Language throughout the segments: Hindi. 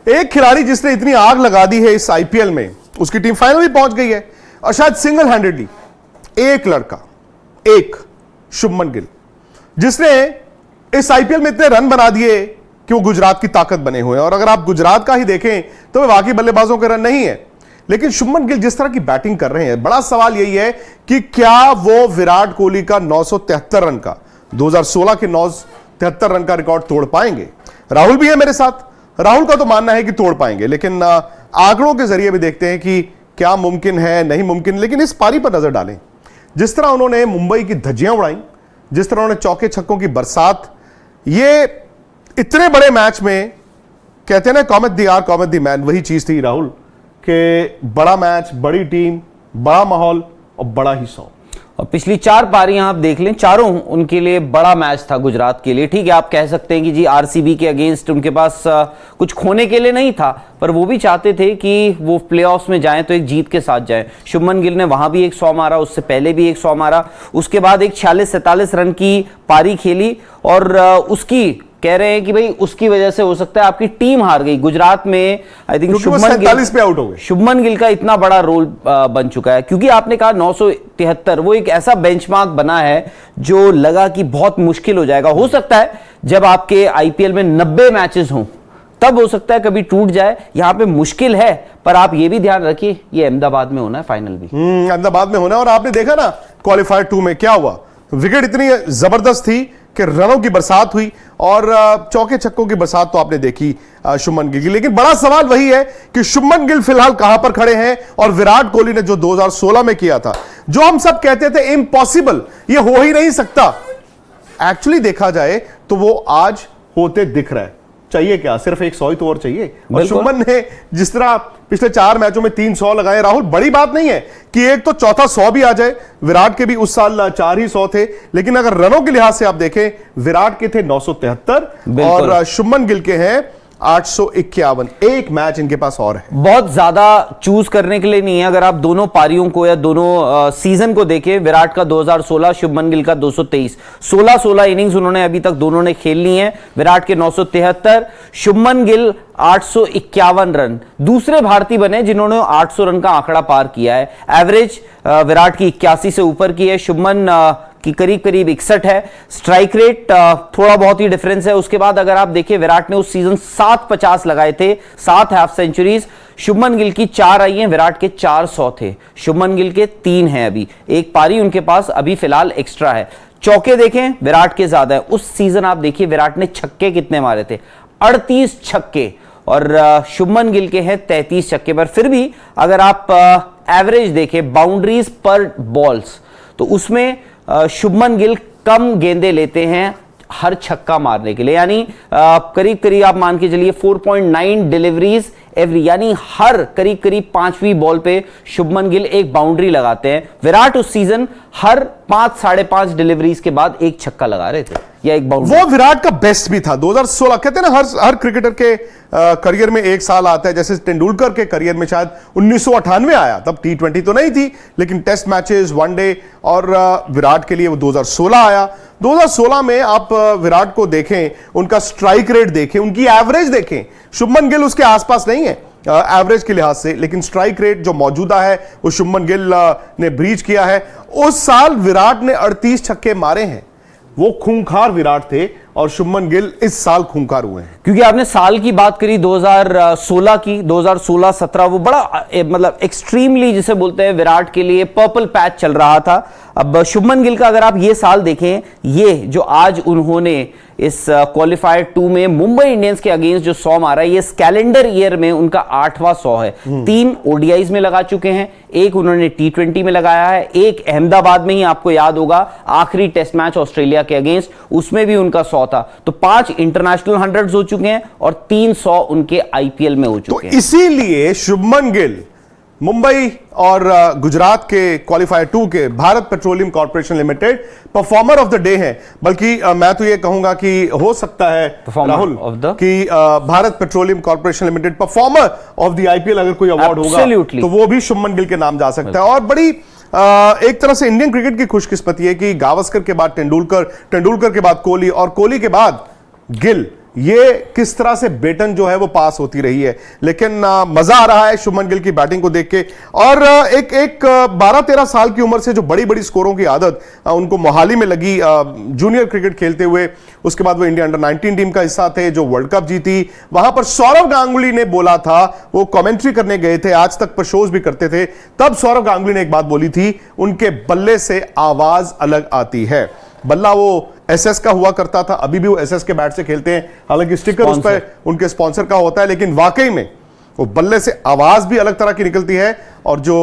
एक खिलाड़ी जिसने इतनी आग लगा दी है इस आईपीएल में, उसकी टीम फाइनल भी पहुंच गई है, और शायद सिंगल हैंडेडली एक लड़का, एक शुभमन गिल, जिसने इस आईपीएल में इतने रन बना दिए कि वो गुजरात की ताकत बने हुए हैं। और अगर आप गुजरात का ही देखें तो वे बाकी बल्लेबाजों के रन नहीं है, लेकिन शुभमन गिल जिस तरह की बैटिंग कर रहे हैं, बड़ा सवाल यही है कि क्या वो विराट कोहली का 973 रन का 2016 के 973 रन का रिकॉर्ड तोड़ पाएंगे। राहुल भी है मेरे साथ, राहुल का तो मानना है कि तोड़ पाएंगे, लेकिन आंकड़ों के जरिए भी देखते हैं कि क्या मुमकिन है, नहीं मुमकिन। लेकिन इस पारी पर नजर डालें, जिस तरह उन्होंने मुंबई की धज्जियां उड़ाई, जिस तरह उन्होंने चौके छक्कों की बरसात, ये इतने बड़े मैच में कहते हैं ना कॉमेट द आर कॉमेट द मैन, वही चीज थी राहुल के बड़ा मैच, बड़ी टीम, बड़ा माहौल और बड़ा ही सौ। और पिछली 4 पारियां आप देख लें, चारों उनके लिए बड़ा मैच था गुजरात के लिए। ठीक है, आप कह सकते हैं कि जी आरसीबी के अगेंस्ट उनके पास कुछ खोने के लिए नहीं था, पर वो भी चाहते थे कि वो प्लेऑफ्स में जाएं तो एक जीत के साथ जाएं। शुभमन गिल ने वहां भी एक 100 मारा, उससे पहले भी एक 100 मारा, उसके बाद एक 46-47 रन की पारी खेली, और उसकी कह रहे हैं कि भाई उसकी वजह से हो सकता है आपकी टीम हार गई गुजरात में। आई थिंक शुभमन गिल का इतना बड़ा रोल बन चुका है, क्योंकि आपने कहा 973, वो एक ऐसा बेंचमार्क बना है जो लगा कि बहुत मुश्किल हो जाएगा। हो सकता है जब आपके आईपीएल में 90 मैचेस हों तब हो सकता है कभी टूट जाए, यहां पे मुश्किल है। पर आप ये भी ध्यान रखिए, ये अहमदाबाद में होना है फाइनल भी, अहमदाबाद में होना है। और आपने देखा ना क्वालिफायर 2 में क्या हुआ, विकेट इतनी जबरदस्त थी कि रनों की बरसात हुई, और चौके छक्कों की बरसात तो आपने देखी शुभमन गिल की। लेकिन बड़ा सवाल वही है कि शुभमन गिल फिलहाल कहां पर खड़े हैं, और विराट कोहली ने जो 2016 में किया था, जो हम सब कहते थे इम्पॉसिबल, ये हो ही नहीं सकता, एक्चुअली देखा जाए तो वो आज होते दिख रहा है। चाहिए क्या, सिर्फ एक 100 ही तो और चाहिए। और शुभमन ने जिस तरह पिछले 4 मैचों में 300 लगाए, राहुल बड़ी बात नहीं है कि एक तो चौथा 100 भी आ जाए। विराट के भी उस साल 4 ही 100 थे, लेकिन अगर रनों के लिहाज से आप देखें, विराट के थे 973 और शुभमन गिल के हैं 851। एक मैच इनके पास और है। बहुत ज्यादा चूज करने के लिए नहीं है। अगर आप दोनों पारियों को या दोनों सीजन को देखें, विराट का 2016, शुभमन गिल का 223, 16 इनिंग्स उन्होंने अभी तक दोनों ने खेल ली हैं। विराट के 973, शुभमन गिल 851 रन, दूसरे भारतीय बने जिन्होंने 800 रन का आंकड़ा पार किया है। एवरेज विराट की 81 से ऊपर की है, शुभमन की करीब 61 है। स्ट्राइक रेट थोड़ा बहुत ही डिफरेंस है। उसके बाद अगर आप देखिए, विराट ने उस सीजन 750 लगाए थे, 7 हाफ सेंचुरीज। शुभमन गिल की 4 आई हैं, विराट के 400 थे, शुभमन गिल के 3 हैं। अभी एक पारी उनके पास अभी फिलहाल एक्स्ट्रा है। चौके देखें, विराट के ज्यादा है। उस सीजन आप देखिए विराट ने छक्के कितने मारे थे, 38 छक्के, और शुभमन गिल के हैं 33 छक्के। पर फिर भी अगर आप एवरेज देखें, बाउंड्रीज पर बॉल्स, तो उसमें शुभमन गिल कम गेंदें लेते हैं हर छक्का मारने के लिए, यानी करीब आप मान के चलिए 4.9 डिलीवरीज एवरी, यानी हर करीब 5वीं बॉल पे शुभमन गिल एक बाउंड्री लगाते हैं। विराट उस सीजन हर 5-5.5 डिलीवरीज के बाद एक छक्का लगा रहे थे या एक बाउंड्री। वो विराट का बेस्ट भी था 2016। कहते हैं ना हर क्रिकेटर के करियर में एक साल आता है, जैसे तेंदुलकर के करियर में शायद 1998 आया, तब T20 तो नहीं थी, लेकिन टेस्ट मैचेस, वनडे, और विराट के लिए वो 2016 आया। 2016 में आप विराट को देखें, उनका स्ट्राइक रेट देखें, उनकी एवरेज देखें, शुभमन गिल उसके आसपास नहीं है एवरेज के लिहाज से, लेकिन स्ट्राइक रेट जो मौजूदा है वो शुभमन गिल ने ब्रीच किया है। उस साल विराट ने 38 छक्के मारे हैं, वो खूंखार विराट थे, और शुभमन गिल इस साल खूंखार हुए हैं। क्योंकि आपने साल की बात करी 2016 की, 2016-17 वो बड़ा मतलब एक्सट्रीमली जिसे बोलते हैं विराट के लिए पर्पल पैच चल रहा था। अब शुभमन गिल का अगर आप ये साल देखें, ये जो आज उन्होंने इस क्वालिफायर 2 में मुंबई इंडियंस के अगेंस्ट जो 100 मारा है, ये इस कैलेंडर ईयर में उनका 8वां 100 है। 3 ओडीआईज में लगा चुके हैं, एक उन्होंने T20 में लगाया है, एक अहमदाबाद में ही आपको याद होगा आखिरी टेस्ट मैच ऑस्ट्रेलिया के अगेंस्ट, उसमें भी उनका 100 था। तो 5 इंटरनेशनल 100s हो चुके हैं और 300 उनके आईपीएल में हो चुके हैं। इसीलिए शुभमन गिल मुंबई और गुजरात के क्वालिफायर 2 के Bharat petroleum corporation limited performer of the day है। बल्कि मैं तो ये कहूंगा कि हो सकता है राहुल कि Bharat petroleum corporation limited performer of the IPL अगर कोई अवार्ड होगा तो वो भी शुभमन गिल के नाम जा सकता है। और बड़ी एक तरह से इंडियन क्रिकेट की खुशकिस्मती है कि गावस्कर के बाद तेंदुलकर, तेंदुलकर के बाद कोहली, और कोहली के बाद गिल, ये किस तरह से बेटन जो है वो पास होती रही है। लेकिन मजा आ रहा है शुभमन गिल की बैटिंग को देख के। और एक 12-13 साल की उम्र से जो बड़ी बड़ी स्कोरों की आदत उनको मोहाली में लगी जूनियर क्रिकेट खेलते हुए, उसके बाद वो इंडिया अंडर 19 टीम का हिस्सा थे जो वर्ल्ड कप जीती। वहां पर सौरव गांगुली ने बोला था, वो कमेंट्री करने गए थे, आज तक पर शोज भी करते थे, तब सौरव गांगुली ने एक बात बोली थी, उनके बल्ले से आवाज अलग आती है। बल्ला वो एसएस का हुआ करता था, अभी भी वो एसएस के बैट से खेलते हैं, हालांकि स्टिकर उस पर उनके स्पॉन्सर का होता है, लेकिन वाकई में वो बल्ले से आवाज भी अलग तरह की निकलती है। और जो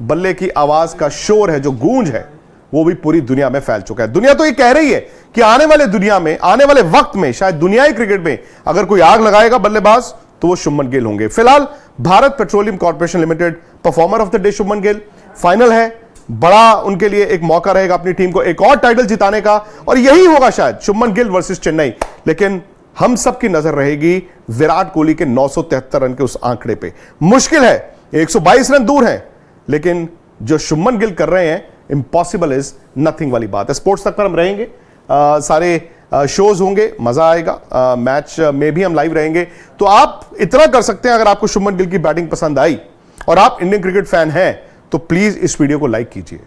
बल्ले की आवाज का शोर है, जो गूंज है, वो भी पूरी दुनिया में फैल चुका है। दुनिया तो ये कह रही है कि आने वाले दुनिया में, आने वाले वक्त में, शायद दुनियाई क्रिकेट में अगर कोई आग लगाएगा बल्लेबाज तो वो शुभमन गिल होंगे। फिलहाल Bharat petroleum corporation limited performer of the day Shubman Gill. Final है, बड़ा उनके लिए एक मौका रहेगा अपनी टीम को एक और टाइटल जिताने का, और यही होगा शायद शुभमन गिल वर्सेस चेन्नई। लेकिन हम सबकी नजर रहेगी विराट कोहली के 973 रन के उस आंकड़े पे। मुश्किल है, 122 रन दूर हैं, लेकिन जो शुभमन गिल कर रहे हैं, इम्पॉसिबल इज नथिंग वाली बात है। स्पोर्ट्स तक पर हम रहेंगे, सारे शोज होंगे, मजा आएगा। मैच में भी हम लाइव रहेंगे। तो आप इतना कर सकते हैं, अगर आपको शुभमन गिल की बैटिंग पसंद आई और आप इंडियन क्रिकेट फैन हैं, तो प्लीज इस वीडियो को लाइक कीजिए,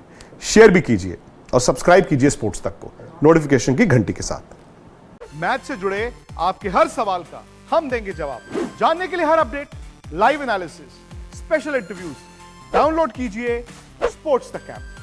शेयर भी कीजिए और सब्सक्राइब कीजिए स्पोर्ट्स तक को नोटिफिकेशन की घंटी के साथ। मैच से जुड़े आपके हर सवाल का हम देंगे जवाब। जानने के लिए हर update, live analysis, special interviews, download कीजिए स्पोर्ट्स तक ऐप।